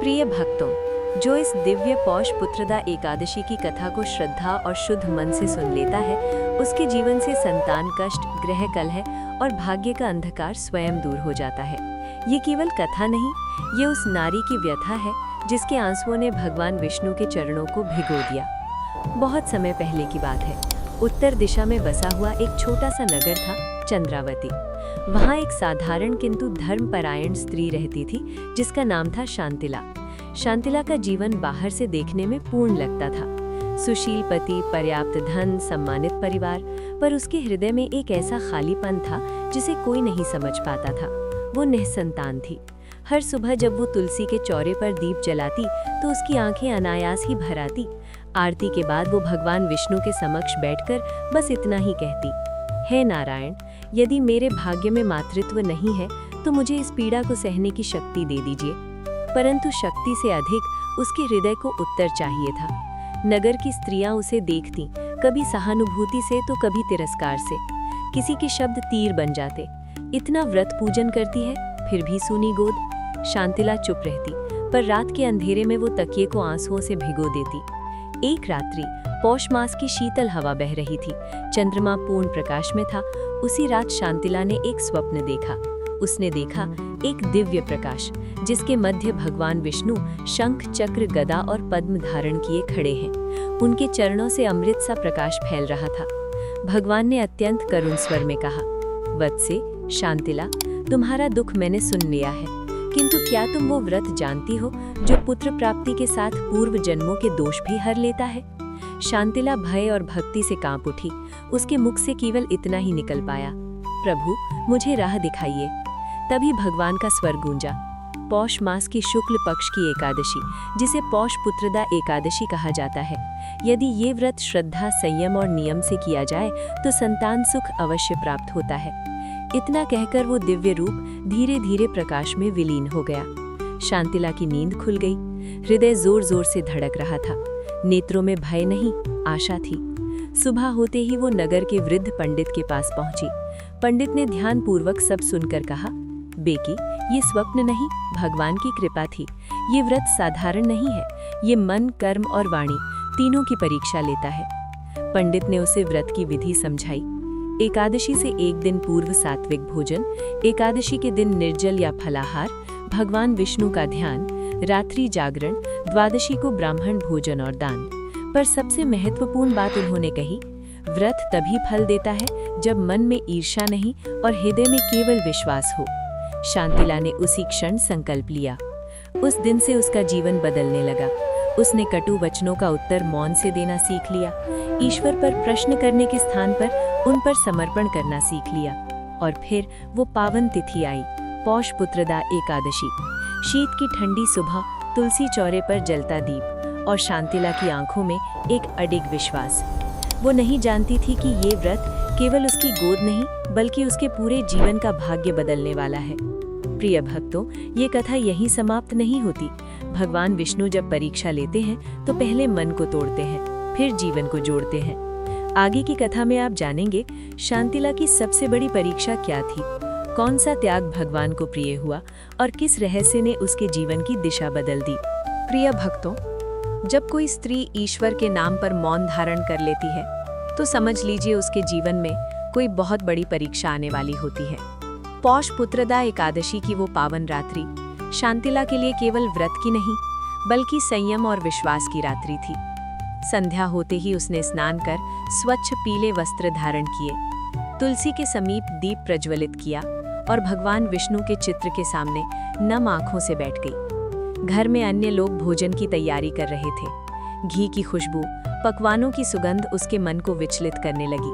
प्रिय भक्तों, जो इस दिव्य पौष पुत्रदा एकादशी की कथा को श्रद्धा और शुद्ध मन से सुन लेता है, उसके जीवन से संतान कष्ट, ग्रह कलह और भाग्य का अंधकार स्वयं दूर हो जाता है। ये केवल कथा नहीं, ये उस नारी की व्यथा है जिसके आंसुओं ने भगवान विष्णु के चरणों को भिगो दिया। बहुत समय पहले की बात है। उत्तर दिशा में बसा हुआ एक छोटा सा नगर था, चंद्रावती। वहाँ एक साधारण किंतु धर्मपरायण स्त्री रहती थी जिसका नाम था शांतिला। शांतिला का जीवन बाहर से देखने में पूर्ण लगता था। सुशील पति, पर्याप्त धन, सम्मानित परिवार, पर उसके हृदय में एक ऐसा खालीपन था जिसे कोई नहीं समझ पाता था। वो निःसंतान थी। हर सुबह जब वो तुलसी के चौरे पर दीप जलाती तो उसकी आंखें अनायास ही भर आती। आरती के बाद वो भगवान विष्णु के समक्ष बैठकर बस इतना ही कहती, हे नारायण, यदि मेरे भाग्य में मातृत्व नहीं है तो मुझे इस पीड़ा को सहने की शक्ति दे दीजिए। परंतु शक्ति से अधिक उसके हृदय को उत्तर चाहिए था। नगर की स्त्रियां उसे देखती, कभी सहानुभूति से तो कभी तिरस्कार से। किसी के शब्द तीर बन जाते। इतना व्रत पूजन करती है फिर भी सूनी गोद। शांतिला चुप रहती, पर रात के अंधेरे में वो तकिए को आंसुओं से भिगो देती। एक रात्रि पौष मास की शीतल हवा बह रही थी। चंद्रमा पूर्ण प्रकाश में था। उसी रात शांतिला ने एक स्वप्न देखा। उसने देखा एक दिव्य प्रकाश जिसके मध्य भगवान विष्णु शंख, चक्र, गदा और पद्म धारण किए खड़े हैं। उनके चरणों से अमृत सा प्रकाश फैल रहा था। भगवान ने अत्यंत करुण स्वर में कहा, वत्से, शांतिला, तुम्हारा दुख मैंने सुन लिया है, किंतु क्या तुम वो व्रत जानती हो जो पुत्र प्राप्ति के साथ पूर्व जन्मों के दोष भी हर लेता है? शांतिला भय और भक्ति से कांप उठी। उसके मुख से केवल इतना ही निकल पाया, प्रभु, मुझे राह दिखाइए। तभी भगवान का स्वर गूंजा। पौष मास की शुक्ल पक्ष की एकादशी, जिसे पौष पुत्रदा एकादशी कहा जाता है, यदि ये व्रत श्रद्धा, संयम और नियम से किया जाए तो संतान सुख अवश्य प्राप्त होता है। इतना कहकर वो दिव्य रूप धीरे धीरे प्रकाश में विलीन हो गया। शांतिला की नींद खुल गई। हृदय जोर जोर से धड़क रहा था। नेत्रों में भय नहीं, आशा थी। सुबह होते ही वो नगर के वृद्ध पंडित के पास पहुंची। पंडित ने ध्यानपूर्वक सब सुनकर कहा, बेटी, ये स्वप्न नहीं, भगवान की कृपा थी। ये व्रत साधारण नहीं है, ये मन, कर्म और वाणी तीनों की परीक्षा लेता है। पंडित ने उसे व्रत की विधि समझाई। एकादशी से एक दिन पूर्व सात्विक भोजन, एकादशी के दिन निर्जल या फलाहार, भगवान विष्णु का ध्यान, रात्रि जागरण, द्वादशी को ब्राह्मण भोजन और दान। पर सबसे महत्वपूर्ण बात उन्होंने कही, व्रत तभी फल देता है जब मन में ईर्ष्या नहीं और हृदय में केवल विश्वास हो। शांतिला ने उसी क्षण संकल्प लिया। उस दिन से उसका जीवन बदलने लगा। उसने कटु वचनों का उत्तर मौन से देना सीख लिया। ईश्वर पर प्रश्न करने के स्थान पर उन पर समर्पण करना सीख लिया। और फिर वो पावन तिथि आई, पौष पुत्रदा एकादशी। शीत की ठंडी सुबह, तुलसी चौरे पर जलता दीप और शांतिला की आंखों में एक अडिग विश्वास। वो नहीं जानती थी कि ये व्रत केवल उसकी गोद नहीं बल्कि उसके पूरे जीवन का भाग्य बदलने वाला है। प्रिय भक्तों, ये कथा यहीं समाप्त नहीं होती। भगवान विष्णु जब परीक्षा लेते हैं तो पहले मन को तोड़ते हैं, फिर जीवन को जोड़ते हैं। आगे की कथा में आप जानेंगे शांतिला की सबसे बड़ी परीक्षा क्या थी, कौन सा त्याग भगवान को प्रिय हुआ और किस रहस्य ने उसके जीवन की दिशा बदल दी। प्रिय भक्तों, जब कोई स्त्री ईश्वर के नाम पर मौन धारण कर लेती है तो समझ लीजिए उसके जीवन में कोई बहुत बड़ी परीक्षा आने वाली होती है। पौष पुत्रदा एकादशी की वो पावन रात्रि शांतिला के लिए केवल व्रत की नहीं बल्कि संयम और विश्वास की रात्रि थी। संध्या होते ही उसने स्नान कर स्वच्छ पीले वस्त्र धारण किए, तुलसी के समीप दीप प्रज्वलित किया और भगवान विष्णु के चित्र के सामने नम आंखों से बैठ गई। घर में अन्य लोग भोजन की तैयारी कर रहे थे। घी की खुशबू, पकवानों की सुगंध उसके मन को विचलित करने लगी।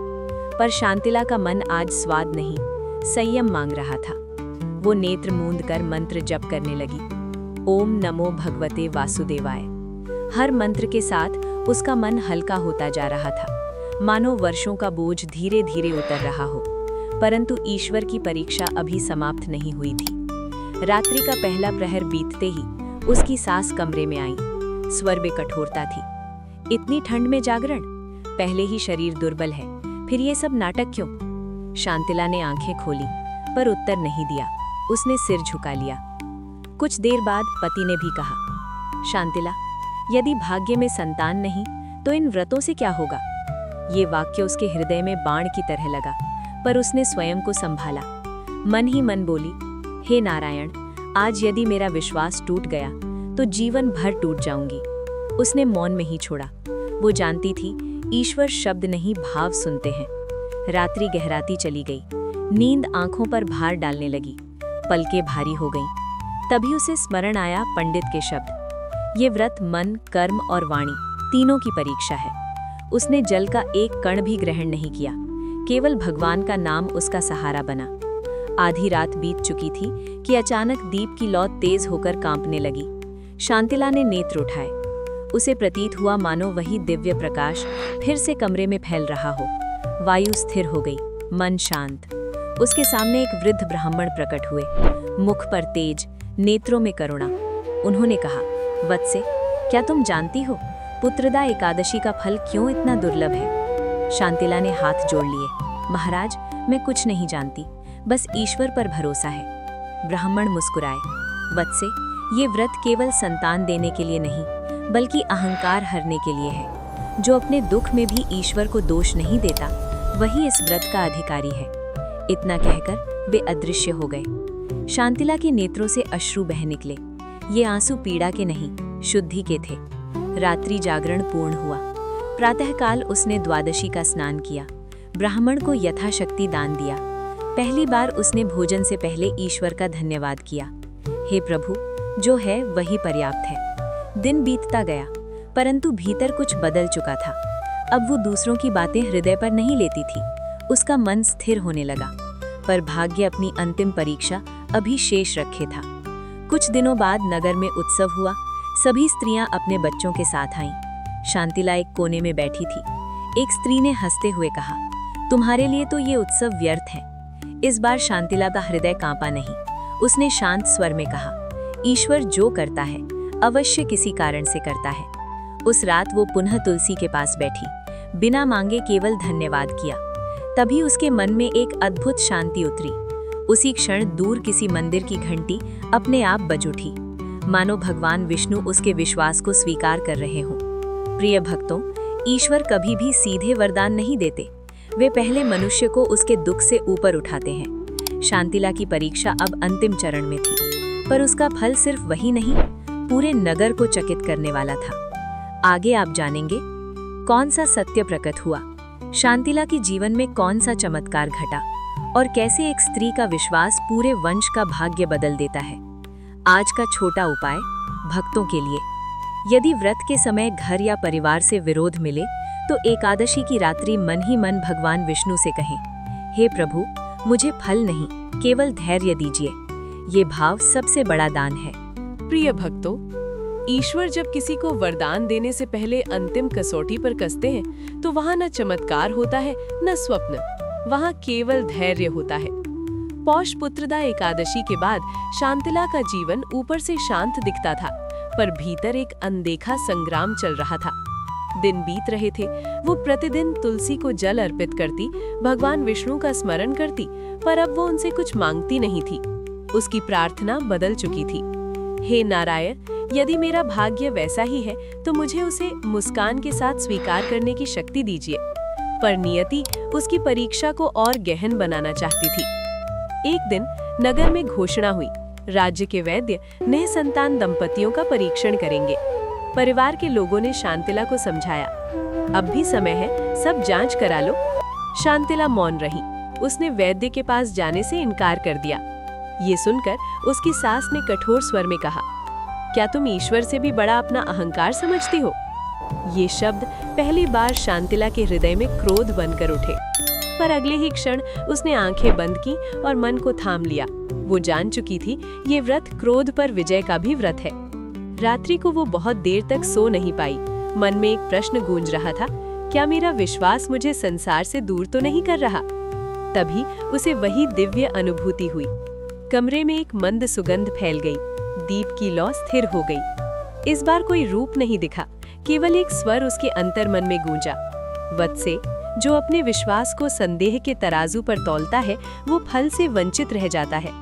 पर शांतिला का मन आज स्वाद नहीं, संयम मांग रहा था। वो नेत्र मूंद कर मंत्र जप करने लगी, ओम नमो भगवते वासुदेवाय। हर मंत्र के साथ उसका मन हल्का होता जा रहा था, मानो वर्षों का बोझ धीरे धीरे उतर रहा हो। परंतु ईश्वर की परीक्षा अभी समाप्त नहीं हुई थी। रात्रि का पहला प्रहर बीतते ही उसकी सास कमरे में आई। स्वर में कठोरता थी, इतनी ठंड में जागरण, पहले ही शरीर दुर्बल है, फिर ये सब नाटक क्यों? शांतिला ने आंखें खोली पर उत्तर नहीं दिया। उसने सिर झुका लिया। कुछ देर बाद पति ने भी कहा, शांतिला, यदि भाग्य में संतान नहीं तो इन व्रतों से क्या होगा? ये वाक्य उसके हृदय में बाण की तरह लगा, पर उसने स्वयं को संभाला। मन ही मन बोली, हे नारायण, आज यदि मेरा विश्वास टूट गया तो जीवन भर टूट जाऊंगी। उसने मौन में ही छोड़ा। वो जानती थी ईश्वर शब्द नहीं भाव सुनते हैं। रात्रि गहराती चली गई। नींद आंखों पर भार डालने लगी। पलकें भारी हो गईं। तभी उसे स्मरण आया पंडित के शब्द, ये व्रत मन, कर्म और वाणी तीनों की परीक्षा है। उसने जल का एक कण भी ग्रहण नहीं किया। केवल भगवान का नाम उसका सहारा बना। आधी रात बीत चुकी थी कि अचानक दीप की लौ तेज होकर कांपने लगी। शांतिला ने नेत्र उठाए। उसे प्रतीत हुआ मानो वही दिव्य प्रकाश फिर से कमरे में फैल रहा हो। वायु स्थिर हो गई, मन शांत। उसके सामने एक वृद्ध ब्राह्मण प्रकट हुए, मुख पर तेज, नेत्रों में करुणा। उन्होंने कहा, वत्से, क्या तुम जानती हो पुत्रदा एकादशी का फल क्यों इतना दुर्लभ है? शांतिला ने हाथ जोड़ लिए। महाराज, मैं कुछ नहीं जानती, बस ईश्वर पर भरोसा है। ब्राह्मण मुस्कुराए। वत्से, ये व्रत केवल संतान देने के लिए नहीं, बल्कि अहंकार हरने के लिए है। जो अपने दुख में भी ईश्वर को दोष नहीं देता, वही इस व्रत का अधिकारी है। इतना कहकर वे अदृश्य हो गए। शांतिला के नेत्रों से अश्रु बह निकले। ये आंसू पीड़ा के नहीं, शुद्धि के थे। रात्रि जागरण पूर्ण हुआ। प्रातःकाल उसने द्वादशी का स्नान किया। ब्राह्मण को यथाशक्ति दान दिया। पहली बार उसने भोजन से पहले ईश्वर का धन्यवाद किया। हे प्रभु, जो है वही पर्याप्त है। दिन बीतता गया, परंतु भीतर कुछ बदल चुका था। अब वो दूसरों की बातें हृदय पर नहीं लेती थी। उसका मन स्थिर होने लगा, पर भाग्य अपनी अंतिम परीक्षा अभी शेष रखे था। कुछ दिनों बाद नगर में उत्सव हुआ। सभी स्त्रियां अपने बच्चों के साथ आईं। शांतिला एक कोने में बैठी थी। एक स्त्री ने हंसते हुए कहा, तुम्हारे लिए तो ये उत्सव व्यर्थ है। इस बार शांतिला का हृदय कांपा नहीं। उसने शांत स्वर में कहा, ईश्वर जो करता है अवश्य किसी कारण से करता है। उस रात वो पुनः तुलसी के पास बैठी, बिना मांगे केवल धन्यवाद किया। तभी उसके मन में एक अद्भुत शांति उतरी। उसी क्षण दूर किसी मंदिर की घंटी अपने आप बज उठी, मानो भगवान विष्णु उसके विश्वास को स्वीकार कर रहे हों। प्रिय भक्तों, ईश्वर कभी भी सीधे वरदान नहीं देते। वे पहले मनुष्य को उसके दुख से ऊपर उठाते हैं। शांतिला की परीक्षा अब अंतिम चरण में थी, पर उसका फल सिर्फ वही नहीं, पूरे नगर को चकित करने वाला था। आगे आप जानेंगे कौन सा सत्य प्रकट हुआ, शांतिला के जीवन में कौन सा चमत्कार घटा और कैसे एक स्त्री का विश्वास पूरे वंश का भाग्य बदल देता है। आज का छोटा उपाय भक्तों के लिए। यदि व्रत के समय घर या परिवार से विरोध मिले तो एकादशी की रात्रि मन ही मन भगवान विष्णु से कहें, हे प्रभु, मुझे फल नहीं, केवल धैर्य दीजिए। ये भाव सबसे बड़ा दान है। प्रिय भक्तों, ईश्वर जब किसी को वरदान देने से पहले अंतिम कसौटी पर कसते हैं तो वहाँ न चमत्कार होता है न स्वप्न, वहाँ केवल धैर्य होता है। पौष पुत्रदा एकादशी के बाद शांतिला का जीवन ऊपर से शांत दिखता था, पर भीतर एक अनदेखा संग्राम चल रहा था। दिन बीत रहे थे। वो प्रतिदिन तुलसी को जल अर्पित करती, भगवान विष्णु का स्मरण करती, पर अब वो उनसे कुछ मांगती नहीं थी। उसकी प्रार्थना बदल चुकी थी। हे नारायण, यदि मेरा भाग्य वैसा ही है तो मुझे उसे मुस्कान के साथ स्वीकार करने की शक्ति दीजिए। पर नियति उसकी परीक्षा को और गहन बनाना चाहती थी। एक दिन नगर में घोषणा हुई, राज्य के वैद्य नए संतान दंपतियों का परीक्षण करेंगे। परिवार के लोगों ने शांतिला को समझाया, अब भी समय है, सब जांच करा लो। शांतिला मौन रही। उसने वैद्य के पास जाने से इनकार कर दिया। ये सुनकर उसकी सास ने कठोर स्वर में कहा, क्या तुम ईश्वर से भी बड़ा अपना अहंकार समझती हो? ये शब्द पहली बार शांतिला के हृदय में क्रोध बनकर उठे, पर अगले ही क्षण उसने आंखें बंद की और मन को थाम लिया। वो जान चुकी थी ये व्रत क्रोध पर विजय का भी व्रत है। रात्रि को वो बहुत देर तक सो नहीं पाई। मन में एक प्रश्न गूंज रहा था, क्या मेरा विश्वास मुझे संसार से दूर तो नहीं कर रहा? तभी उसे वही दिव्य अनुभूति हुई। कमरे में एक मंद सुगंध फैल गई। दीप की लौ स्थिर हो गई। इस बार कोई रूप नहीं दिखा, केवल एक स्वर उसके अंतर्मन में गूंजा, वत्से, जो अपने विश्वास को संदेह के तराजू पर तौलता है वो फल से वंचित रह जाता है।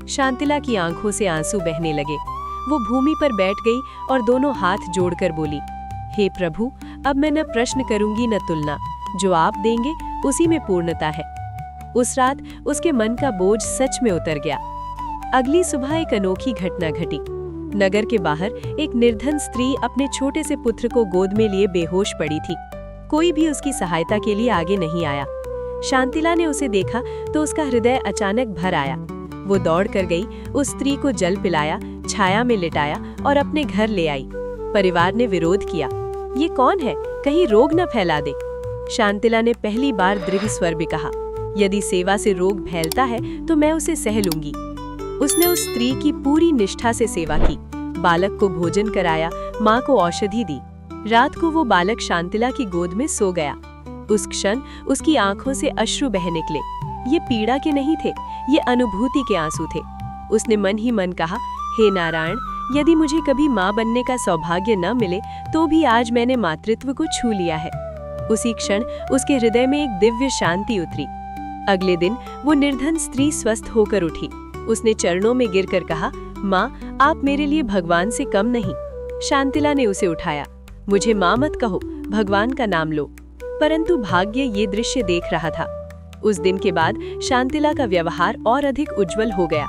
शांतिला की आंखों से आंसू बहने लगे। वो भूमि पर बैठ गई और दोनों हाथ जोड़कर बोली, हे प्रभु, अब मैं न प्रश्न करूंगी न तुलना, जो आप देंगे उसी में पूर्णता है। उस रात उसके मन का बोझ सच में उतर गया। अगली सुबह एक अनोखी घटना घटी। नगर के बाहर एक निर्धन स्त्री अपने छोटे से पुत्र को गोद में लिए बेहोश पड़ी थी। कोई भी उसकी सहायता के लिए आगे नहीं आया। शांतिला ने उसे देखा तो उसका हृदय अचानक भर आया। वो दौड़ कर गई, उस स्त्री को जल पिलाया, छाया में लिटाया और अपने घर ले आई। परिवार ने विरोध किया, ये कौन है, कहीं रोग न फैला दे। शांतिला ने पहली बार दृढ़ स्वर में कहा, यदि सेवा से रोग फैलता है तो मैं उसे सह लूंगी। उसने उस स्त्री की पूरी निष्ठा से सेवा की, बालक को भोजन कराया, माँ को औषधि दी। रात को वो बालक शांतिला की गोद में सो गया। उस क्षण उसकी आंखों से अश्रु बह निकले। ये पीड़ा के नहीं थे, ये अनुभूति के आंसू थे। उसने मन ही मन कहा, हे नारायण, यदि मुझे कभी माँ बनने का सौभाग्य न मिले तो भी आज मैंने मातृत्व को छू लिया है। उसी क्षण उसके हृदय में एक दिव्य शांति उतरी। अगले दिन वो निर्धन स्त्री स्वस्थ होकर उठी। उसने चरणों में गिरकर कहा, माँ, आप मेरे लिए भगवान से कम नहीं। शांतिला ने उसे उठाया। मुझे माँ मत कहो, भगवान का नाम लो। परंतु भाग्य ये दृश्य देख रहा था। उस दिन के बाद शांतिला का व्यवहार और अधिक उज्जवल हो गया।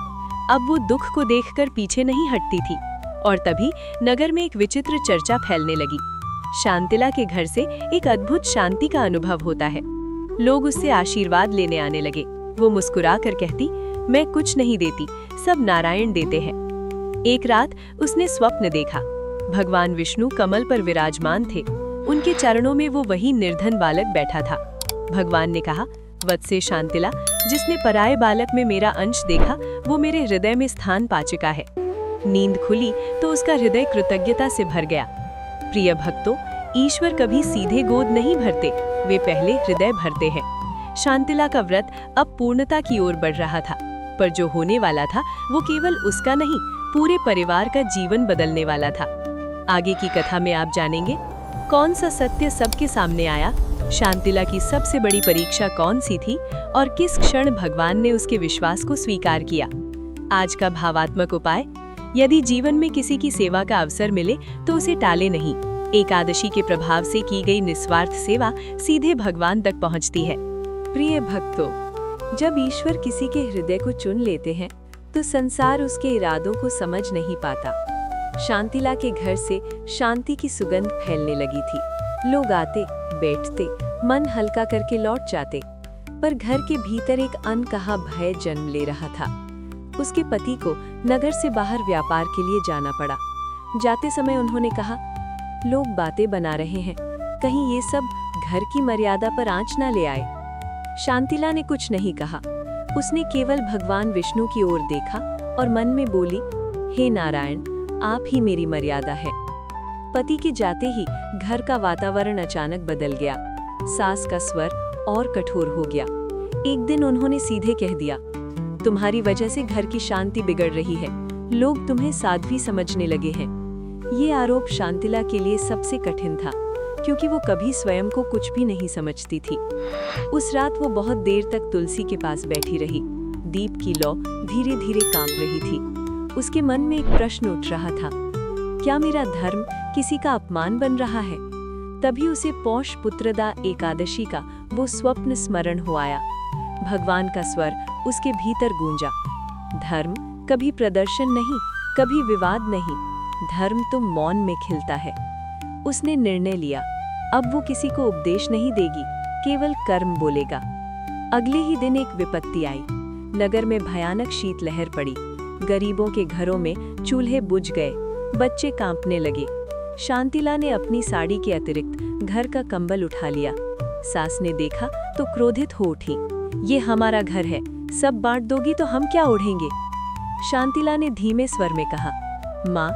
अब वो दुख को देखकर पीछे नहीं हटती थी। और तभी नगर में एक विचित्र चर्चा फैलने लगी। शांतिला के घर से एक अद्भुत शांति का अनुभव होता है। लोग उससे आशीर्वाद लेने आने लगे। वो मुस्कुरा कर कहती, मैं कुछ नहीं देती, सब नारायण देते हैं। एक रात उसने स्वप्न देखा। भगवान विष्णु कमल पर विराजमान थे। उनके चरणों में वो वही निर्धन बालक बैठा था। भगवान ने कहा, वत्से शांतिला, जिसने पराये बालक में मेरा अंश देखा वो मेरे हृदय में स्थान पा चुका है। नींद खुली तो उसका हृदय कृतज्ञता से भर गया। प्रिय भक्तों, ईश्वर कभी सीधे गोद नहीं भरते, वे पहले हृदय भरते हैं। शांतिला का व्रत अब पूर्णता की ओर बढ़ रहा था, पर जो होने वाला था वो केवल उसका नहीं, पूरे परिवार का जीवन बदलने वाला था। आगे की कथा में आप जानेंगे कौन सा सत्य सबके सामने आया, शांतिला की सबसे बड़ी परीक्षा कौन सी थी और किस क्षण भगवान ने उसके विश्वास को स्वीकार किया। आज का भावात्मक उपाय, यदि जीवन में किसी की सेवा का अवसर मिले तो उसे टाले नहीं। एकादशी के प्रभाव से की गई निस्वार्थ सेवा सीधे भगवान तक पहुंचती है। प्रिय भक्तों, जब ईश्वर किसी के हृदय को चुन लेते हैं तो संसार उसके इरादों को समझ नहीं पाता। शांतिला के घर से शांति की सुगंध फैलने लगी थी। लोग आते, बैठते, मन हल्का करके लौट जाते, पर घर के भीतर एक अनकहा भय जन्म ले रहा था। उसके पति को नगर से बाहर व्यापार के लिए जाना पड़ा। जाते समय उन्होंने कहा, लोग बातें बना रहे हैं, कहीं ये सब घर की मर्यादा पर आंच न ले आए। शांतिला ने कुछ नहीं कहा। उसने केवल भगवान विष्णु की ओर देखा और मन में बोली, हे नारायण, आप ही मेरी मर्यादा है। पति के जाते ही घर का वातावरण अचानक बदल गया। सास का स्वर और कठोर हो गया। एक दिन उन्होंने सीधे कह दिया, तुम्हारी वजह से घर की शांति बिगड़ रही है, लोग तुम्हें साध्वी समझने लगे हैं। ये आरोप शांतिला के लिए सबसे कठिन था, क्योंकि वो कभी स्वयं को कुछ भी नहीं समझती थी। उस रात वो बहुत देर तक तुलसी के पास बैठी रही। दीप की लौ धीरे धीरे कांप रही थी। उसके मन में एक प्रश्न उठ रहा था, क्या मेरा धर्म किसी का अपमान बन रहा है? तभी उसे पौष पुत्रदा एकादशी का वो स्वप्न स्मरण हो आया। भगवान का स्वर उसके भीतर गूंजा, धर्म कभी प्रदर्शन नहीं, कभी विवाद नहीं, धर्म तो मौन में खिलता है। उसने निर्णय लिया, अब वो किसी को उपदेश नहीं देगी, केवल कर्म बोलेगा। अगले ही दिन एक विपत्ति आई। नगर में भयानक शीतलहर पड़ी। गरीबों के घरों में चूल्हे बुझ गए, बच्चे कांपने लगे। शांतिला ने अपनी साड़ी के अतिरिक्त घर का कंबल उठा लिया। सास ने देखा तो क्रोधित हो उठी, ये हमारा घर है, सब बांट दोगी तो हम क्या ओढ़ेंगे? शांतिला ने धीमे स्वर में कहा, माँ,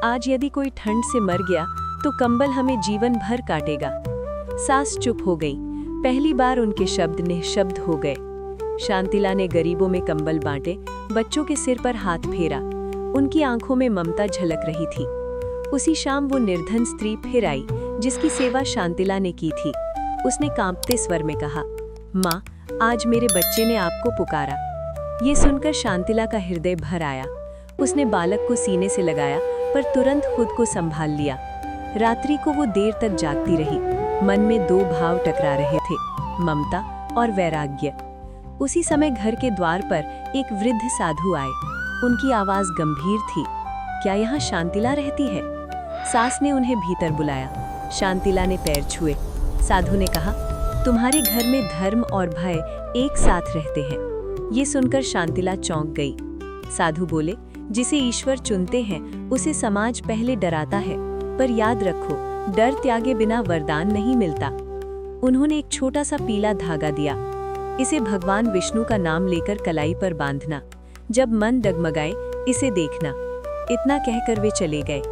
आज यदि कोई ठंड से मर गया तो कंबल हमें जीवन भर काटेगा। सास चुप हो गई। पहली बार उनके शब्द निःशब्द हो गए। शांतिला ने गरीबों में कंबल बांटे, बच्चों के सिर पर हाथ फेरा। उनकी आंखों में ममता झलक रही थी। उसी शाम वो निर्धन स्त्री फिर आई, जिसकी सेवा शांतिला ने की थी। उसने कांपते स्वर में कहा, माँ, आज मेरे बच्चे ने आपको पुकारा। ये सुनकर शांतिला का हृदय भर आया। उसने बालक को सीने से लगाया पर तुरंत खुद को संभाल लिया। रात्रि को वो देर तक जागती रही। मन में दो भाव टकरा रहे थे, ममता और वैराग्य। उसी समय घर के द्वार पर एक वृद्ध साधु आए। उनकी आवाज गंभीर थी। क्या यहाँ शांतिला रहती है? सास ने उन्हें भीतर बुलाया। शांतिला ने पैर छुए। साधु ने कहा, तुम्हारे घर में धर्म और भय एक साथ रहते हैं। ये सुनकर शांतिला चौंक गई। साधु बोले, जिसे ईश्वर चुनते हैं उसे समाज पहले डराता है, पर याद रखो, डर त्यागे बिना वरदान नहीं मिलता। उन्होंने एक छोटा सा पीला धागा दिया। इसे भगवान विष्णु का नाम लेकर कलाई पर बांधना। जब मन डगमगाए इसे देखना। इतना कहकर वे चले गए।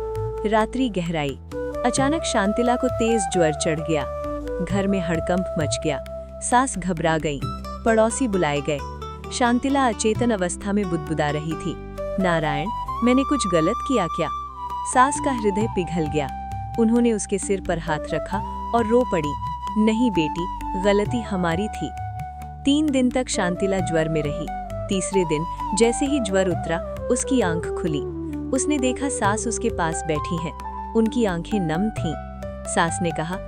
रात्रि गहराई। अचानक शांतिला को तेज ज्वर चढ़ गया। घर में हड़कंप मच गया। सास घबरा गई। पड़ोसी बुलाए गए। शांतिला अचेतन अवस्था में बुदबुदा रही थी, नारायण, मैंने कुछ गलत किया क्या? सास का हृदय पिघल गया। उन्होंने उसके सिर पर हाथ रखा और रो पड़ी। नहीं बेटी, गलती हमारी थी। 3 दिन तक शांतिला ज्वर में रही। तीसरे दिन जैसे ही ज्वर उतरा, उसकी आंख खुली। उसने देखा सास उसके पास बैठी हैं। उनकी आंखें नम थीं। सास ने कहा,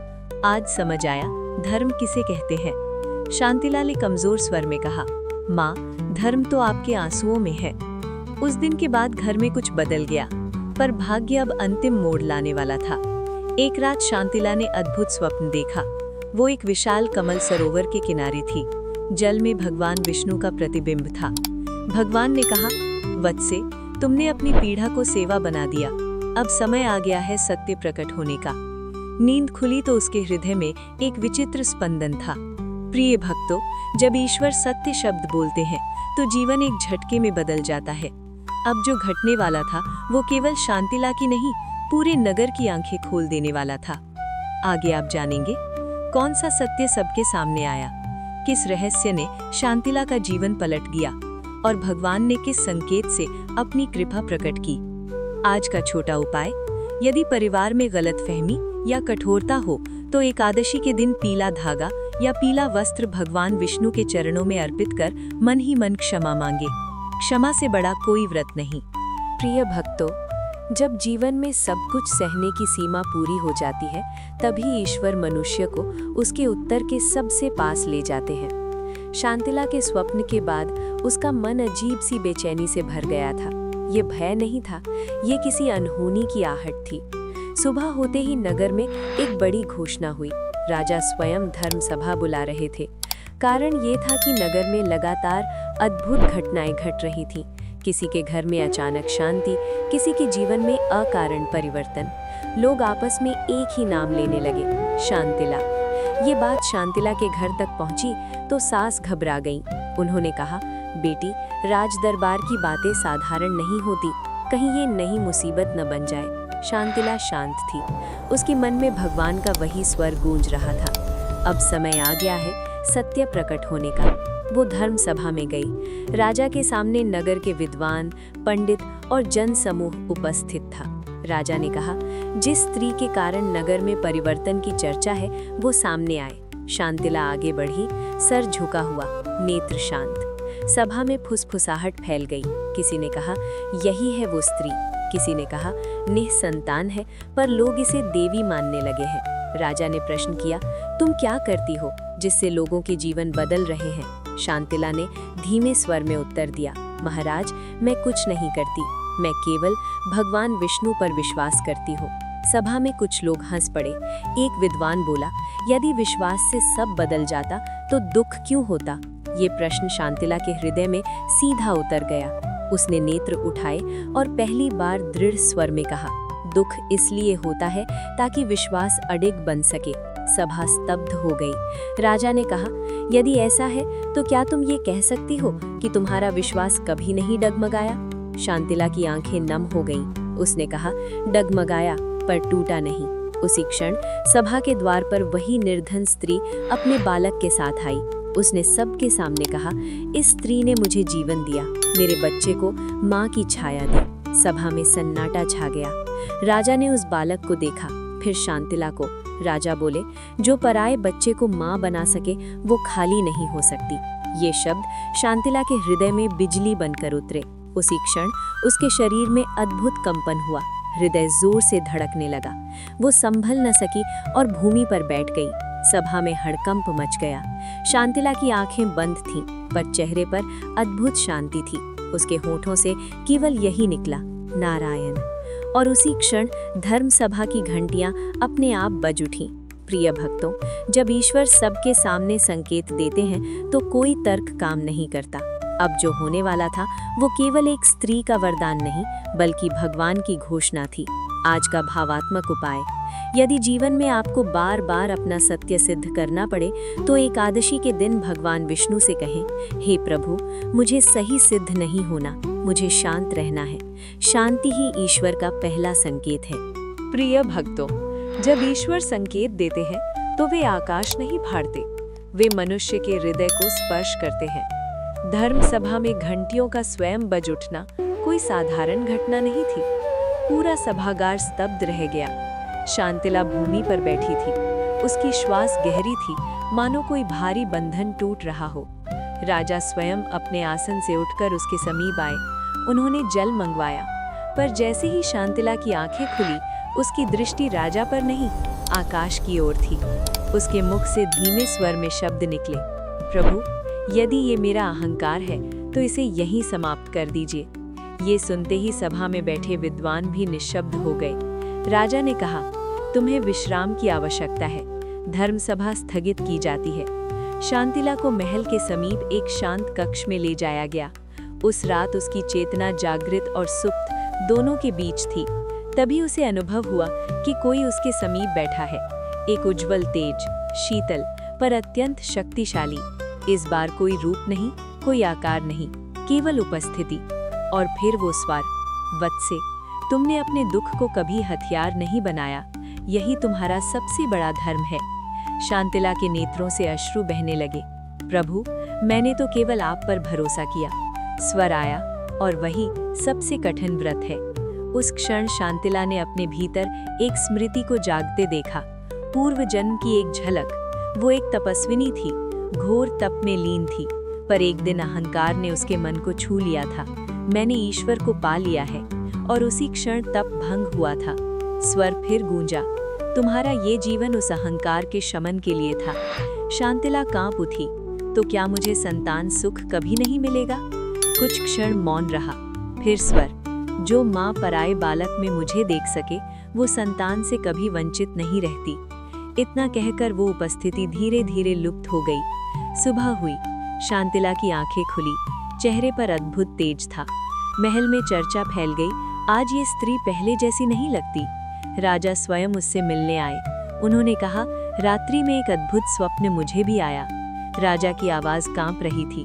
आज समझ आया धर्म किसे कहते हैं। शांतिला ने कमजोर स्वर में कहा, माँ, धर्म तो आपके आंसुओं में है। उस दिन के बाद घर में कुछ बदल गया, पर भाग्य अब अंतिम मोड़ लाने वाला था। एक रात शांतिला ने अद्भुत स्वप्न देखा। वो एक विशाल कमल सरोवर के किनारे थी। जल में भगवान विष्णु का प्रतिबिंब था। भगवान ने कहा, वत्से, तुमने अपनी पीढ़ा को सेवा बना दिया। अब समय आ गया है सत्य प्रकट होने का। नींद खुली तो उसके हृदय में एक विचित्र स्पंदन था। प्रिय भक्तों, जब ईश्वर सत्य शब्द बोलते हैं तो जीवन एक झटके में बदल जाता है। अब जो घटने वाला था वो केवल शांतिला की नहीं, पूरे नगर की आंखें खोल देने वाला था। आगे आप जानेंगे कौन सा सत्य सबके सामने आया, किस रहस्य ने शांतिला का जीवन पलट गया और भगवान ने किस संकेत से अपनी कृपा प्रकट की। आज का छोटा उपाय, यदि परिवार में गलतफहमी या कठोरता हो तो एकादशी के दिन पीला धागा या पीला वस्त्र भगवान विष्णु के चरणों में अर्पित कर मन ही मन क्षमा मांगे। क्षमा से बड़ा कोई व्रत नहीं। प्रिय भक्तों, जब जीवन में सब कुछ सहने की सीमा पूरी हो जाती है, तभी ईश्वर मनुष्य को उसके उत्तर के सबसे पास ले जाते हैं। शांतिला के स्वप्न के बाद उसका मन अजीब सी बेचैनी से भर गया था। ये भय नहीं था, ये किसी अनहोनी की आहट थी। सुबह होते ही नगर में एक बड़ी घोषणा हुई। राजा स्वयं धर्म सभा बुला रहे थे। कारण ये था कि नगर में लगातार अद्भुत घटनाएं घट रही थीं। किसी के घर में अचानक शांति, किसी के जीवन में अकारण परिवर्तन। लोग आपस में एक ही नाम लेने लगे, शांतिला। ये बात शांतिला के घर तक पहुंची तो सास घबरा गईं। उन्होंने कहा, बेटी, राज दरबार की बातें साधारण नहीं होती, कहीं ये नई मुसीबत न बन जाए। शांतिला शांत थी। उसके मन में भगवान का वही स्वर गूंज रहा था। अब समय आ गया है सत्य प्रकट होने का। वो धर्म सभा में गई। राजा के सामने नगर के विद्वान, पंडित और जन समूह उपस्थित था। राजा ने कहा, जिस स्त्री के कारण नगर में परिवर्तन की चर्चा है वो सामने आए। शांतिला आगे बढ़ी, सर झुका हुआ, नेत्र शांत। सभा में फुसफुसाहट फैल गई। किसी ने कहा, यही है वो स्त्री। किसी ने कहा, निःसंतान है पर लोग इसे देवी मानने लगे हैं। राजा ने प्रश्न किया, तुम क्या करती हो जिससे लोगों के जीवन बदल रहे हैं? शांतिला ने धीमे स्वर में उत्तर दिया, महाराज, मैं कुछ नहीं करती, मैं केवल भगवान विष्णु पर विश्वास करती हूँ। सभा में कुछ लोग हंस पड़े। एक विद्वान बोला, यदि विश्वास से सब बदल जाता तो दुख क्यों होता? ये प्रश्न शांतिला के हृदय में सीधा उतर गया। उसने नेत्र उठाए और पहली बार दृढ़ स्वर में कहा, दुख इसलिए होता है ताकि विश्वास अडिग बन सके। सभा स्तब्ध हो गई। राजा ने कहा, यदि ऐसा है तो क्या तुम ये कह सकती हो कि तुम्हारा विश्वास कभी नहीं डगमगाया? शांतिला की आंखें नम हो गईं। उसने कहा, डगमगाया पर टूटा नहीं। उसी क्षण सभा के द्वार पर वही निर्धन स्त्री अपने बालक के साथ आई। उसने सबके सामने कहा, इस स्त्री ने मुझे जीवन दिया, मेरे बच्चे को माँ की छाया दी। सभा में सन्नाटा छा गया। राजा ने उस बालक को देखा, फिर शांतिला को। राजा बोले, जो पराये बच्चे को माँ बना सके वो खाली नहीं हो सकती। ये शब्द शांतिला के हृदय में बिजली बनकर उतरे। उसी क्षण उसके शरीर में अद्भुत कंपन हुआ, हृदय जोर से धड़कने लगा। वो संभल न सकी और भूमि पर बैठ गई। सभा में हड़कंप मच गया। शांतिला की आंखें बंद थीं, पर चेहरे पर अद्भुत शांति थी। उसके होठों से केवल यही निकला, नारायण। और उसी क्षण धर्म सभा की घंटियां अपने आप बज उठीं। प्रिय भक्तों, जब ईश्वर सबके सामने संकेत देते हैं तो कोई तर्क काम नहीं करता। अब जो होने वाला था वो केवल एक स्त्री का वरदान नहीं, बल्कि भगवान की घोषणा थी। आज का भावात्मक उपाय: यदि जीवन में आपको बार बार अपना सत्य सिद्ध करना पड़े तो एकादशी के दिन भगवान विष्णु से कहें, हे प्रभु, मुझे सही सिद्ध नहीं होना, मुझे शांत रहना है। शांति ही ईश्वर का पहला संकेत है। प्रिय भक्तों, जब ईश्वर संकेत देते हैं तो वे आकाश नहीं फाड़ते, वे मनुष्य के हृदय को स्पर्श करते हैं। धर्म सभा में घंटियों का स्वयं बज उठना कोई साधारण घटना नहीं थी। पूरा सभागार स्तब्ध रह गया। शांतिला भूमि पर बैठी थी। उसकी श्वास गहरी थी, मानो कोई भारी बंधन टूट रहा हो। राजा स्वयं अपने आसन से उठकर उसके समीप आए। उन्होंने जल मंगवाया, पर जैसे ही शांतिला की आंखें खुली, उसकी दृष्टि राजा पर नहीं, आकाश की ओर थी। उसके मुख से धीमे स्वर में शब्द निकले, प्रभु, यदि ये मेरा अहंकार है तो इसे यहीं समाप्त कर दीजिए। ये सुनते ही सभा में बैठे विद्वान भी निश्शब्द हो गए। राजा ने कहा, तुम्हें विश्राम की आवश्यकता है। धर्म सभा स्थगित की जाती है। शांतिला को महल के समीप एक शांत कक्ष में ले जाया गया। उस रात उसकी चेतना जागृत और सुप्त दोनों के बीच थी। तभी उसे अनुभव हुआ कि कोई उसके समीप बैठा है, एक उज्जवल तेज, शीतल पर अत्यंत शक्तिशाली। इस बार कोई रूप नहीं, कोई आकार नहीं, केवल उपस्थिति। और फिर वो स्वर, वत्से, तुमने अपने दुख को कभी हथियार नहीं बनाया, यही तुम्हारा सबसे बड़ा धर्म है। शांतिला के नेत्रों से अश्रु बहने लगे। प्रभु, मैंने तो केवल आप पर भरोसा किया। स्वर आया, और वही सबसे कठिन व्रत है। उस क्षण शांतिला ने अपने भीतर एक स्मृति को जागते देखा, पूर्व जन्म की एक झलक। वो एक तपस्विनी थी, घोर तप में लीन थी, पर एक दिन अहंकार ने उसके मन को छू लिया था। मैंने ईश्वर को पा लिया है। और उसी क्षण तप भंग हुआ था। स्वर फिर गूंजा, तुम्हारा ये जीवन उस अहंकार के शमन के लिए था। शांतिला कांप उठी, तो क्या मुझे संतान सुख कभी नहीं मिलेगा? कुछ क्षण मौन रहा। फिर स्वर, जो माँ पराए बालक में मुझे देख सके, वो संतान से कभी वंचित नहीं रहती। इतना कहकर वो उपस्थिति धीरे धीरे लुप्त हो गई। सुबह हुई। शांतिला की आंखें खुली, चेहरे पर अद्भुत तेज था। महल में चर्चा फैल गई, आज ये स्त्री पहले जैसी नहीं लगती। राजा स्वयं उससे मिलने आए। उन्होंने कहा, रात्रि में एक अद्भुत स्वप्न मुझे भी आया। राजा की आवाज कांप रही थी।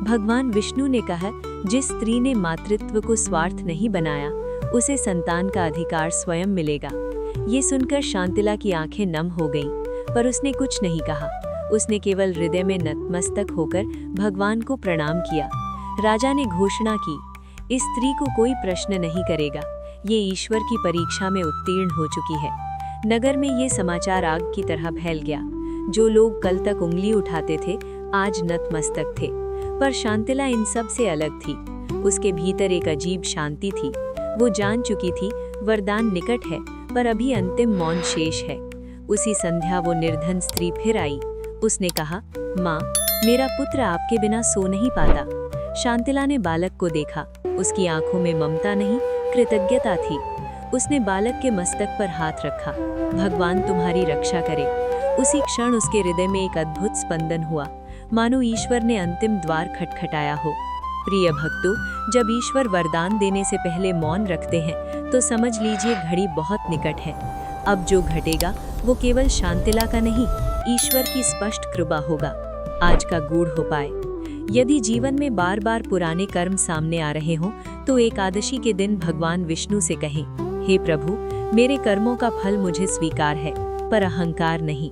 भगवान विष्णु ने कहा, जिस स्त्री ने मातृत्व को स्वार्थ नहीं बनाया, उसे संतान का अधिकार स्वयं मिलेगा। ये सुनकर शांतिला की आंखें नम हो गईं, पर उसने कुछ नहीं कहा। उसने केवल हृदय में नतमस्तक होकर भगवान को प्रणाम किया। राजा ने घोषणा की, इस स्त्री को कोई प्रश्न नहीं करेगा, ये ईश्वर की परीक्षा में उत्तीर्ण हो चुकी है। नगर में ये समाचार आग की तरह फैल गया। जो लोग कल तक उंगली उठाते थे, आज नतमस्तक थे। पर शांतिला इन सब से अलग थी। उसके भीतर एक अजीब शांति थी। वो जान चुकी थी, वरदान निकट है, पर अभी अंतिम मौन शेष है। उसी संध्या वो निर्धन स्त्री फिर आई। उसने कहा, माँ, मेरा पुत्र आपके बिना सो नहीं पाता। शांतिला ने बालक को देखा। उसकी आंखों में ममता नहीं, कृतज्ञता थी। उसने बालक के मस्तक पर हाथ रखा। भगवान तुम्हारी रक्षा करे। उसी क्षण उसके हृदय में एक अद्भुत स्पंदन हुआ, मानो ईश्वर ने अंतिम द्वार खटखटाया हो। प्रिय भक्तों, जब ईश्वर वरदान देने से पहले मौन रखते हैं तो समझ लीजिए घड़ी बहुत निकट है। अब जो घटेगा वो केवल शांतिला का नहीं, ईश्वर की स्पष्ट कृपा होगा। आज का गूढ़ उपाय: यदि जीवन में बार बार पुराने कर्म सामने आ रहे हों तो एकादशी के दिन भगवान विष्णु से कहें, हे प्रभु, मेरे कर्मों का फल मुझे स्वीकार है, पर अहंकार नहीं।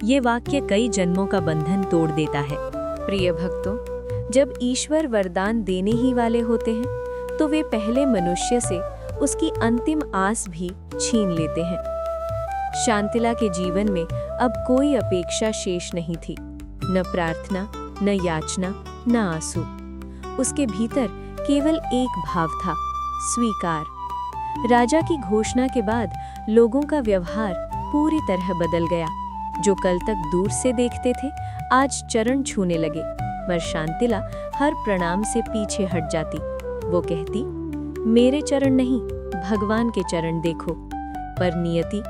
ये वाक्य कई जन्मों का बंधन तोड़ देता है। प्रिय भक्तों, जब ईश्वर वरदान देने ही वाले होते हैं तो वे पहले मनुष्य से उसकी अंतिम आस भी छीन लेते हैं। शांतिला के जीवन में अब कोई अपेक्षा शेष नहीं थी, न प्रार्थना, न याचना, न आंसू। उसके भीतर केवल एक भाव था, स्वीकार। राजा की घोषणा के बाद लोगों का व्यवहार पूरी तरह बदल गया। जो कल तक दूर से देखते थे, आज चरण छूने लगे, पर शांतिला हर प्रणाम से पीछे हट जाती। वो कहती, मेरे चरण नहीं, भगवान के चरण देखो। पर नियति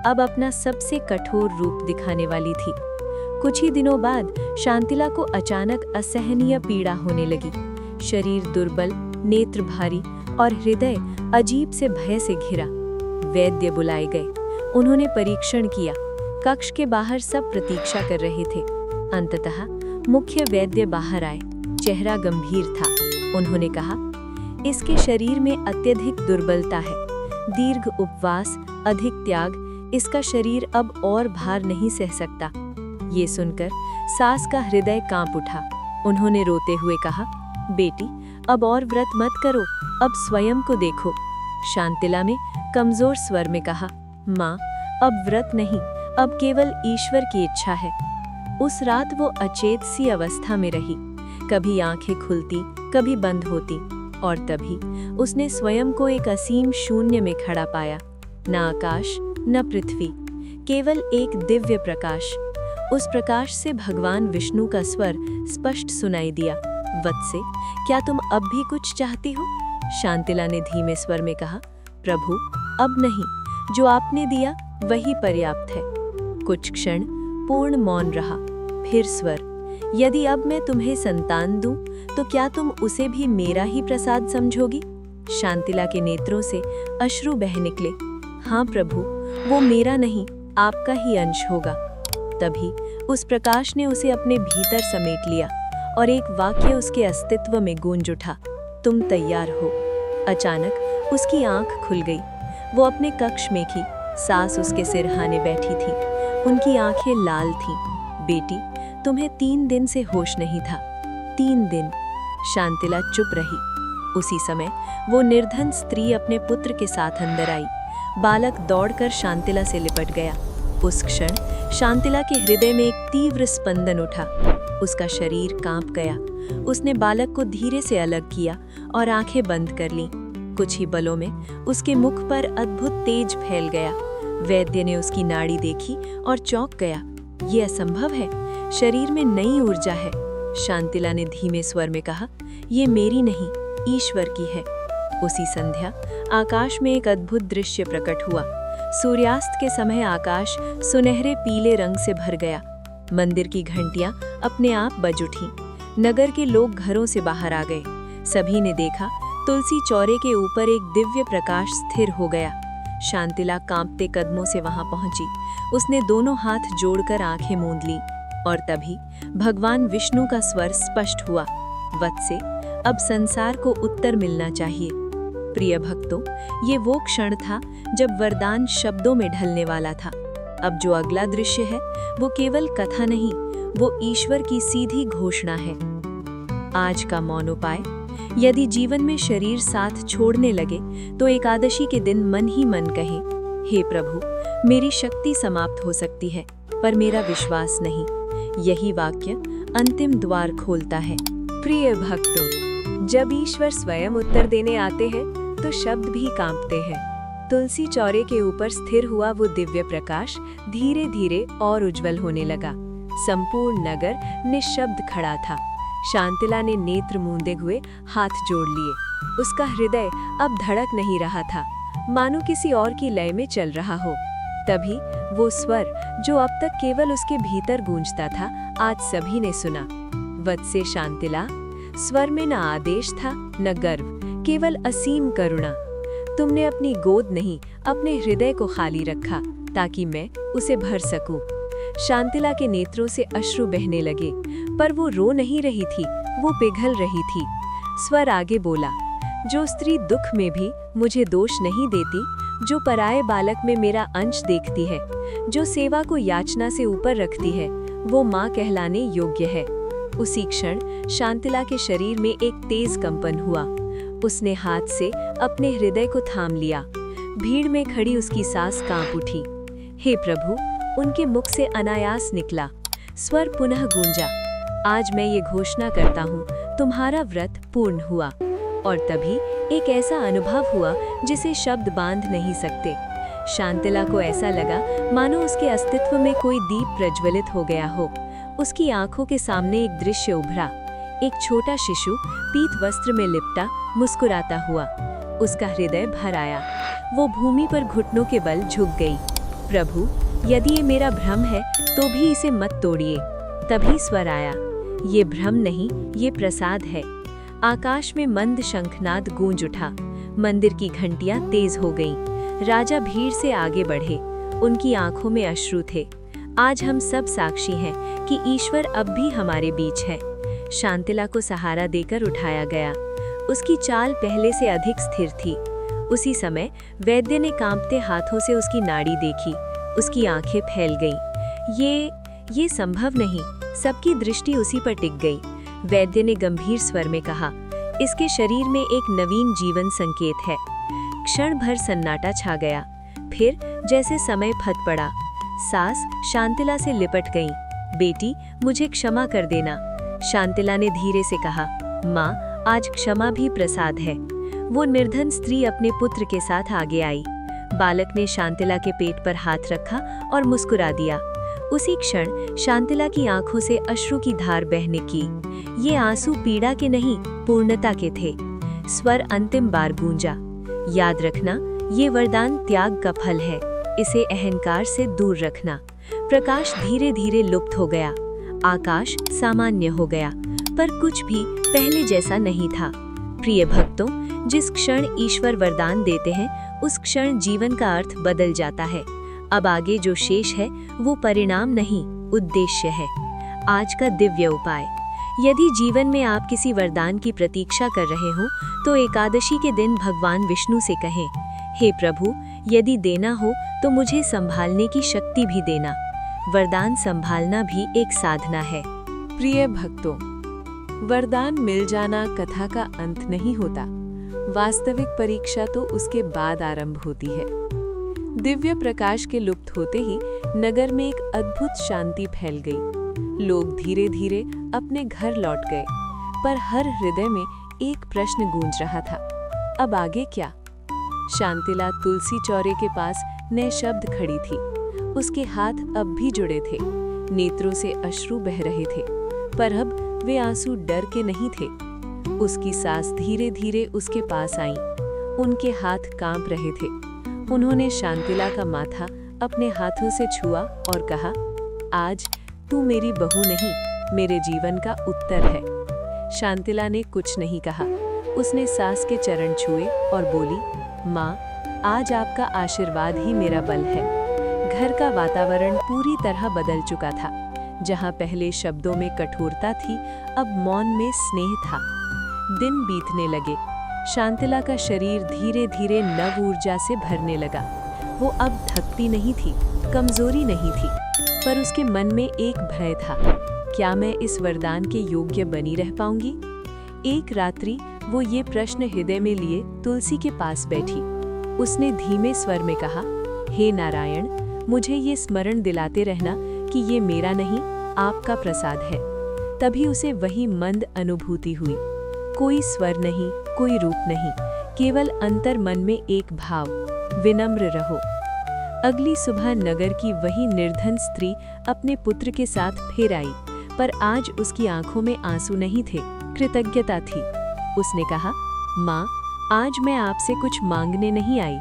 अब अपना सबसे कठोर रूप दिखाने वाली थी। कुछ ही दिनों बाद शांतिला को अचानक असहनीय पीड़ा होने लगी। शरीर दुर्बल, नेत्र भारी और हृदय अजीब से भय से घिरा। वैद्य बुलाए गए। उन्होंने परीक्षण किया। कक्ष के बाहर सब प्रतीक्षा कर रहे थे। अंततः मुख्य वैद्य बाहर आए। चेहरा गंभीर था। उन्होंने कहा, इसके शरीर में अत्यधिक दुर्बलता है। दीर्घ उपवास, अधिक त्याग, इसका शरीर अब और भार नहीं सह सकता। ये सुनकर सास का हृदय कांप उठा। उन्होंने रोते हुए कहा, बेटी, अब और व्रत मत करो, अब स्वयं को देखो। शांतिला ने कमजोर स्वर में कहा, माँ, अब व्रत नहीं, अब केवल ईश्वर की इच्छा है। उस रात वो अचेत सी अवस्था में रही। कभी आंखें खुलती, कभी बंद होती, और तभी उसने स्वयं को एक असीम शून्य में खड़ा पाया। न आकाश, न पृथ्वी, केवल एक दिव्य प्रकाश। उस प्रकाश से भगवान विष्णु का स्वर स्पष्ट सुनाई दिया, वत्से, क्या तुम अब भी कुछ चाहती हो? शांतिला ने धीमे स्वर में कहा, प्रभु, अब नहीं, जो आपने दिया वही पर्याप्त है। कुछ क्षण पूर्ण मौन रहा। फिर स्वर, यदि अब मैं तुम्हें संतान दूं, तो क्या तुम उसे भी मेरा ही प्रसाद समझोगी? शांतिला के नेत्रों से अश्रु बह निकले। हाँ प्रभु, वो मेरा नहीं, आपका ही अंश होगा। तभी उस प्रकाश ने उसे अपने भीतर समेट लिया और एक वाक्य उसके अस्तित्व में गूंज उठा, तुम तैयार हो। अचानक उसकी आंख खुल गई। वो अपने कक्ष में थी। सास उसके सिरहाने बैठी थी। उनकी आंखें लाल थीं। बेटी, तुम्हें 3 दिन से होश नहीं था। 3 दिन। शांतिला चुप रही। उसी समय वो निर्धन स्त्री अपने पुत्र के साथ अंदर आई। बालक दौड़कर शांतिला से लिपट गया। उस क्षण शांतिला के हृदय में एक तीव्र स्पंदन उठा। उसका शरीर कांप गया। उसने बालक को धीरे से अलग किया और आंखें बंद कर लीं। कुछ ही पलों में उसके मुख पर अद्भुत तेज फैल गया। वैद्य ने उसकी नाड़ी देखी और चौंक गया। ये असंभव है, शरीर में नई ऊर्जा है। शांतिला ने धीमे स्वर में कहा, ये मेरी नहीं, ईश्वर की है। उसी संध्या आकाश में एक अद्भुत दृश्य प्रकट हुआ। सूर्यास्त के समय आकाश सुनहरे पीले रंग से भर गया। मंदिर की घंटियां अपने आप बज उठीं। नगर के लोग घरों से बाहर आ गए। सभी ने देखा, तुलसी चौरे के ऊपर एक दिव्य प्रकाश स्थिर हो गया। शांतिला कांपते कदमों से वहां पहुंची। उसने दोनों हाथ जोड़कर आंखें मूंद ली और तभी भगवान विष्णु का स्वर स्पष्ट हुआ, वत्से, अब संसार को उत्तर मिलना चाहिए। प्रिय भक्तों, ये वो क्षण था जब वरदान शब्दों में ढलने वाला था। अब जो अगला दृश्य है वो केवल कथा नहीं, वो ईश्वर की सीधी घोषणा है। आज का मौन उपाय, यदि जीवन में शरीर साथ छोड़ने लगे तो एकादशी के दिन मन ही मन कहे, हे प्रभु, मेरी शक्ति समाप्त हो सकती है पर मेरा विश्वास नहीं। यही वाक्य अंतिम द्वार खोलता है। प्रिय भक्तों, जब ईश्वर स्वयं उत्तर देने आते हैं तो शब्द भी कांपते हैं। तुलसी चौरे के ऊपर स्थिर हुआ वो दिव्य प्रकाश धीरे धीरे और उज्जवल होने लगा। संपूर्ण नगर निश्शब्द खड़ा था। शांतिला ने नेत्र मूंदे हुए हाथ जोड़ लिए। उसका हृदय अब धड़क नहीं रहा था, मानो किसी और की लय में चल रहा हो। तभी वो स्वर जो अब तक केवल उसके भीतर गूंजता था, आज सभी ने सुना, वत्से शांतिला। स्वर में न आदेश था न गर्व, केवल असीम करुणा। तुमने अपनी गोद नहीं, अपने हृदय को खाली रखा ताकि मैं उसे भर सकूं। शांतिला के नेत्रों से अश्रु बहने लगे, पर वो रो नहीं रही थी, वो पिघल रही थी। स्वर आगे बोला, जो स्त्री दुख में भी मुझे दोष नहीं देती, जो पराये बालक में मेरा अंश देखती है, जो सेवा को याचना से ऊपर रखती है, वो माँ कहलाने योग्य है। उसी क्षण शांतिला के शरीर में एक तेज कंपन हुआ। उसने हाथ से अपने हृदय को थाम लिया। भीड़ में खड़ी उसकी सांस कांप उठी। हे प्रभु, उनके मुख से अनायास निकला। स्वर पुनः गूंजा, आज मैं ये घोषणा करता हूँ, तुम्हारा व्रत पूर्ण हुआ। और तभी एक ऐसा अनुभव हुआ जिसे शब्द बांध नहीं सकते। शांतिला को ऐसा लगा मानो उसके अस्तित्व में कोई दीप प्रज्वलित हो गया हो। उसकी आंखों के सामने एक दृश्य उभरा, एक छोटा शिशु पीत वस्त्र में लिपटा मुस्कुराता हुआ। उसका हृदय भर आया। वो भूमि पर घुटनों के बल झुक गई। प्रभु, यदि ये मेरा भ्रम है तो भी इसे मत तोड़िए। तभी स्वर आया, ये भ्रम नहीं, ये प्रसाद है। आकाश में मंद शंखनाद गूंज उठा। मंदिर की घंटियां तेज हो गईं। राजा भीड़ से आगे बढ़े। उनकी आंखों में अश्रु थे। आज हम सब साक्षी हैं कि ईश्वर अब भी हमारे बीच है। शांतिला को सहारा देकर उठाया गया। उसकी चाल पहले से अधिक स्थिर थी। उसी समय वैद्य ने कांपते हाथों से उसकी नाड़ी देखी। उसकी आंखें फैल गईं। ये संभव नहीं। सबकी दृष्टि उसी पर टिक गई। वैद्य ने गंभीर स्वर में कहा, इसके शरीर में एक नवीन जीवन संकेत है। क्षण भर सन्नाटा छा गया। फिर जैसे समय फट पड़ा। सास शांतिला से लिपट गई। बेटी, मुझे क्षमा कर देना। शांतिला ने धीरे से कहा, माँ, आज क्षमा भी प्रसाद है। वो निर्धन स्त्री अपने पुत्र के साथ आगे आई। बालक ने शांतिला के पेट पर हाथ रखा और मुस्कुरा दिया। उसी क्षण शांतिला की आंखों से अश्रु की धार बहने की। ये आंसू पीड़ा के नहीं, पूर्णता के थे। स्वर अंतिम बार गूंजा, याद रखना, ये वरदान त्याग का फल है। इसे अहंकार से दूर रखना। प्रकाश धीरे धीरे लुप्त हो गया। आकाश सामान्य हो गया, पर कुछ भी पहले जैसा नहीं था। प्रिय भक्तों, जिस क्षण ईश्वर वरदान देते हैं उस क्षण जीवन का अर्थ बदल जाता है। अब आगे जो शेष है वो परिणाम नहीं, उद्देश्य है। आज का दिव्य उपाय, यदि जीवन में आप किसी वरदान की प्रतीक्षा कर रहे हो तो एकादशी के दिन भगवान विष्णु से कहें, हे प्रभु, यदि देना हो तो मुझे संभालने की शक्ति भी देना। वरदान संभालना भी एक साधना है। प्रिय भक्तों, वरदान मिल जाना कथा का अंत नहीं होता। वास्तविक परीक्षा तो उसके बाद आरंभ होती है। दिव्य प्रकाश के लुप्त होते ही नगर में एक अद्भुत शांति फैल गई। लोग धीरे धीरे अपने घर लौट गए, पर हर हृदय में एक प्रश्न गूंज रहा था, अब आगे क्या? शांतिला तुलसी चौरे के पास निःशब्द खड़ी थी। उसके हाथ अब भी जुड़े थे, नेत्रों से अश्रु बह रहे थे, पर अब वे आंसू डर के नहीं थे। उसकी सास धीरे धीरे उसके पास आई। उनके हाथ कांप रहे थे। उन्होंने शांतिला का माथा अपने हाथों से छुआ और कहा, आज तू मेरी बहू नहीं, मेरे जीवन का उत्तर है। शांतिला ने कुछ नहीं कहा। उसने सास के चरण छुए और बोली, माँ, आज आपका आशीर्वाद ही मेरा बल है। घर का वातावरण पूरी तरह बदल चुका था। जहाँ पहले शब्दों में कठोरता थी, अब मौन में स्नेह था। दिन बीतने लगे। शांतिला का शरीर धीरे धीरे नव ऊर्जा से भरने लगा। वो अब थकती नहीं थी, कमजोरी नहीं थी, पर उसके मन में एक भय था, क्या मैं इस वरदान के योग्य बनी रह पाऊंगी? एक रात्रि वो ये प्रश्न हृदय में लिए तुलसी के पास बैठी। उसने धीमे स्वर में कहा, हे नारायण, मुझे ये स्मरण दिलाते रहना कि ये मेरा नहीं, आपका प्रसाद है। तभी उसे वही मंद अनुभूति हुई। कोई स्वर नहीं, कोई रूप नहीं, केवल अंतर मन में एक भाव, विनम्र रहो। अगली सुबह नगर की वही निर्धन स्त्री अपने पुत्र के साथ फिर आई, पर आज उसकी आंखों में आंसू नहीं थे, कृतज्ञता थी। उसने कहा, माँ, आज मैं आपसे कुछ मांगने नहीं आई।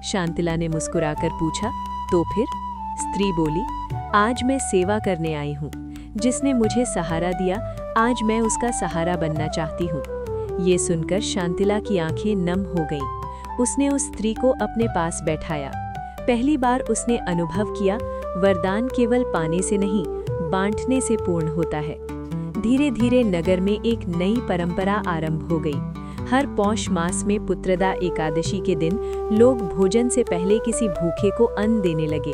शांतिला ने मुस्कुराकर पूछा, तो फिर? स्त्री बोली, आज मैं सेवा करने आई हूँ। जिसने मुझे सहारा दिया, आज मैं उसका सहारा बनना चाहती हूँ। ये सुनकर शांतिला की आंखें नम हो गईं। उसने उस स्त्री को अपने पास बैठाया। पहली बार उसने अनुभव किया, वरदान केवल पाने से नहीं, बांटने से पूर्ण होता है। धीरे धीरे नगर में एक नई परंपरा आरंभ हो गई। हर पौष मास में पुत्रदा एकादशी के दिन लोग भोजन से पहले किसी भूखे को अन्न देने लगे।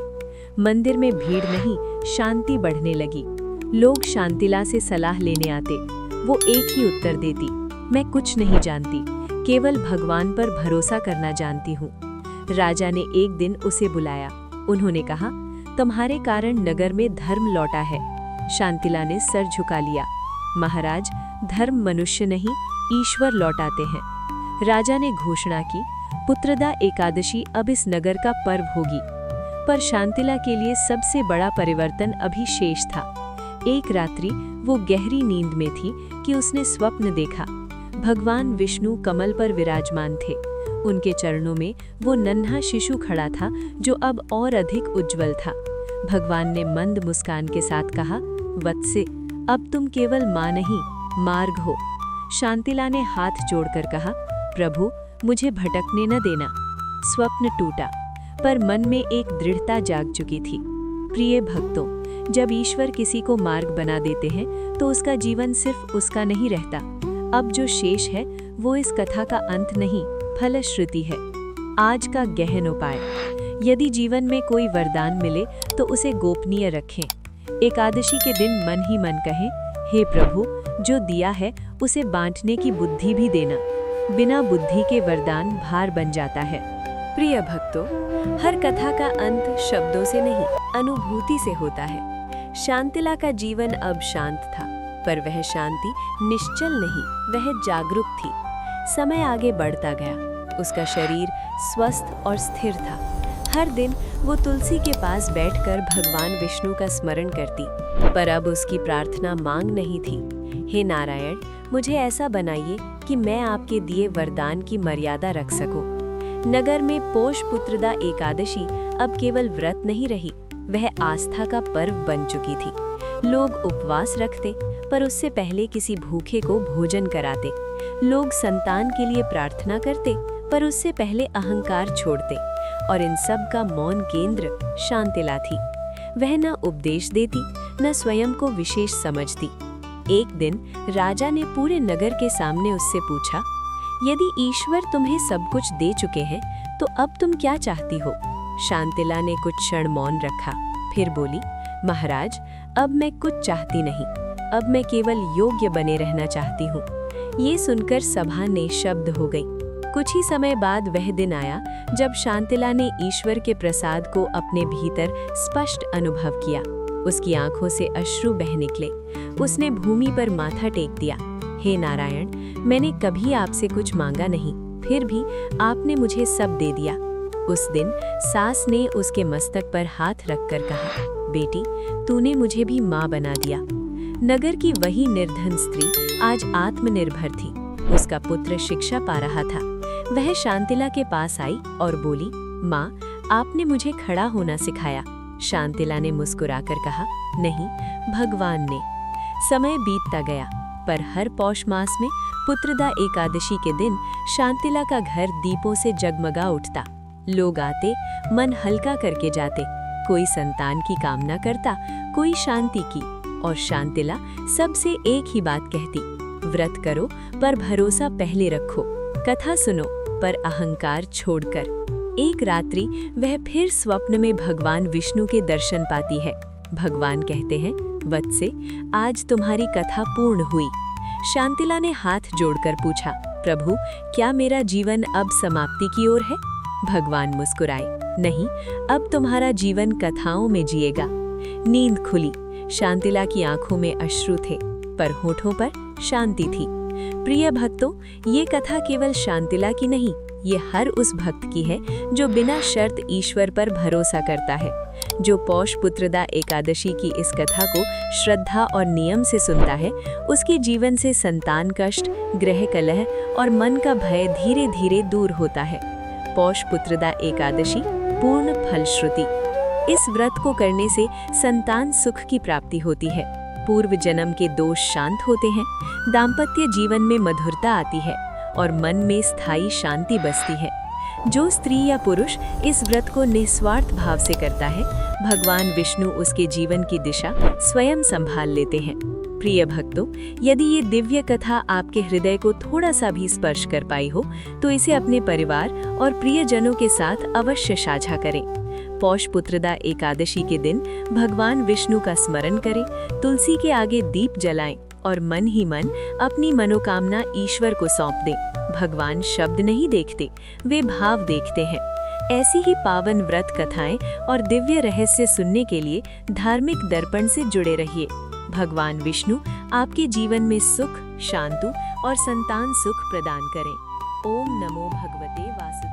मंदिर में भीड़ नहीं, शांति बढ़ने लगी। लोग शांतिला से सलाह लेने आते। वो एक ही उत्तर देती, मैं कुछ नहीं जानती, केवल भगवान पर भरोसा करना जानती हूँ। राजा ने एक दिन उसे बुलाया। उन्होंने कहा, तुम्हारे कारण नगर में धर्म लौटा है। शांतिला ने सर झुका लिया। महाराज, धर्म मनुष्य नहीं, ईश्वर लौटाते हैं। राजा ने घोषणा की, पुत्रदा एकादशी अब इस नगर का पर्व होगी। पर शांतिला के लिए सबसे बड़ा परिवर्तन अभी शेष था। एक रात्रि वो गहरी नींद में थी कि उसने स्वप्न देखा। भगवान विष्णु कमल पर विराजमान थे। उनके चरणों में वो नन्हा शिशु खड़ा था जो अब और अधिक उज्जवल था। भगवान ने मंद मुस्कान के साथ कहा, वत्से, अब तुम केवल माँ नहीं, मार्ग हो। शांतिला ने हाथ जोड़कर कहा, प्रभु, मुझे भटकने न देना। स्वप्न टूटा, पर मन में एक दृढ़ता जाग चुकी थी। प्रिय भक्तों, जब ईश्वर किसी को मार्ग बना देते हैं तो उसका जीवन सिर्फ उसका नहीं रहता। अब जो शेष है वो इस कथा का अंत नहीं, फलश्रुति है। आज का गहन उपाय, यदि जीवन में कोई वरदान मिले तो उसे गोपनीय रखें। एकादशी के दिन मन ही मन कहें, हे प्रभु, जो दिया है उसे बांटने की बुद्धि भी देना। बिना बुद्धि के वरदान भार बन जाता है। प्रिय भक्तों, हर कथा का अंत शब्दों से नहीं, अनुभूति से होता है। शांतिला का जीवन अब शांत था, पर वह शांति निश्चल नहीं, वह जागरूक थी। समय आगे बढ़ता गया, उसका शरीर स्वस्थ और स्थिर था। हर दिन वो तुलसी के पास बैठकर भगवान विष्णु का स्मरण करती, पर अब उसकी प्रार्थना मांग नहीं थी, हे नारायण, मुझे ऐसा बनाइए कि मैं आपके दिए वरदान की मर्यादा रख सकूं। नगर में पोष पुत्रदा एकादशी अब केवल व्रत नहीं रही, वह आस्था का पर्व बन चुकी थी। लोग उपवास रखते, पर उससे पहले किसी भूखे को भोजन कराते। लोग संतान के लिए प्रार्थना करते, पर उससे पहले अहंकार छोड़ते। और इन सब का मौन केंद्र शांतिला थी। वह न उपदेश देती, न स्वयं को विशेष समझती। एक दिन राजा ने पूरे नगर के सामने उससे पूछा, यदि ईश्वर तुम्हें सब कुछ दे चुके हैं तो अब तुम क्या चाहती हो? शांतिला ने कुछ क्षण मौन रखा, फिर बोली, महाराज, अब मैं कुछ चाहती नहीं, अब मैं केवल योग्य बने रहना चाहती हूँ। ये सुनकर सभा निशब्द हो गई। कुछ ही समय बाद वह दिन आया जब शांतिला ने ईश्वर के प्रसाद को अपने भीतर स्पष्ट अनुभव किया। उसकी आंखों से अश्रु बह निकले। उसने भूमि पर माथा टेक दिया, हे नारायण, मैंने कभी आपसे कुछ मांगा नहीं, फिर भी आपने मुझे सब दे दिया। उस दिन सास ने उसके मस्तक पर हाथ रखकर कहा, बेटी, तूने मुझे भी माँ बना दिया। नगर की वही निर्धन स्त्री आज आत्मनिर्भर थी। उसका पुत्र शिक्षा पा रहा था। वह शांतिला के पास आई और बोली, माँ, आपने मुझे खड़ा होना सिखाया। शांतिला ने मुस्कुराकर कहा, नहीं, भगवान ने। समय बीतता गया, पर हर पौष मास में पुत्रदा एकादशी के दिन शांतिला का घर दीपों से जगमगा उठता। लोग आते, मन हल्का करके जाते। कोई संतान की कामना करता, कोई शांति की, और शांतिला सबसे एक ही बात कहती, व्रत करो पर भरोसा पहले रखो, कथा सुनो पर अहंकार छोड़कर। एक रात्रि वह फिर स्वप्न में भगवान विष्णु के दर्शन पाती है। भगवान कहते हैं, वत्से, आज तुम्हारी कथा पूर्ण हुई। शांतिला ने हाथ जोड़कर पूछा, प्रभु, क्या मेरा जीवन अब समाप्ति की ओर है? भगवान मुस्कुराए, नहीं, अब तुम्हारा जीवन कथाओं में जिएगा। नींद खुली। शांतिला की आंखों में अश्रु थे, पर होठों पर शांति थी। प्रिय भक्तों, ये कथा केवल शांतिला की नहीं, ये हर उस भक्त की है जो बिना शर्त ईश्वर पर भरोसा करता है, जो पौष पुत्रदा एकादशी की इस कथा को श्रद्धा और नियम से सुनता है। उसके जीवन से संतान कष्ट, गृह कलह और मन का भय धीरे धीरे दूर होता है। पौष पुत्रदा एकादशी पूर्ण फलश्रुति। इस व्रत को करने से संतान सुख की प्राप्ति होती है, पूर्व जन्म के दोष शांत होते हैं, दाम्पत्य जीवन में मधुरता आती है और मन में स्थायी शांति बसती है। जो स्त्री या पुरुष इस व्रत को निस्वार्थ भाव से करता है, भगवान विष्णु उसके जीवन की दिशा स्वयं संभाल लेते हैं। प्रिय भक्तों, यदि ये दिव्य कथा आपके हृदय को थोड़ा सा भी स्पर्श कर पाई हो, तो इसे अपने परिवार और प्रियजनों के साथ अवश्य साझा करें। पौष पुत्रदा एकादशी के दिन भगवान विष्णु का स्मरण करें, तुलसी के आगे दीप जलाएं और मन ही मन अपनी मनोकामना ईश्वर को सौंप दें। भगवान शब्द नहीं देखते, वे भाव देखते हैं। ऐसी ही पावन व्रत कथाएं और दिव्य रहस्य सुनने के लिए धार्मिक दर्पण से जुड़े रहिए। भगवान विष्णु आपके जीवन में सुख, शांति और संतान सुख प्रदान करें। ओम नमो भगवते वासुदेवाय।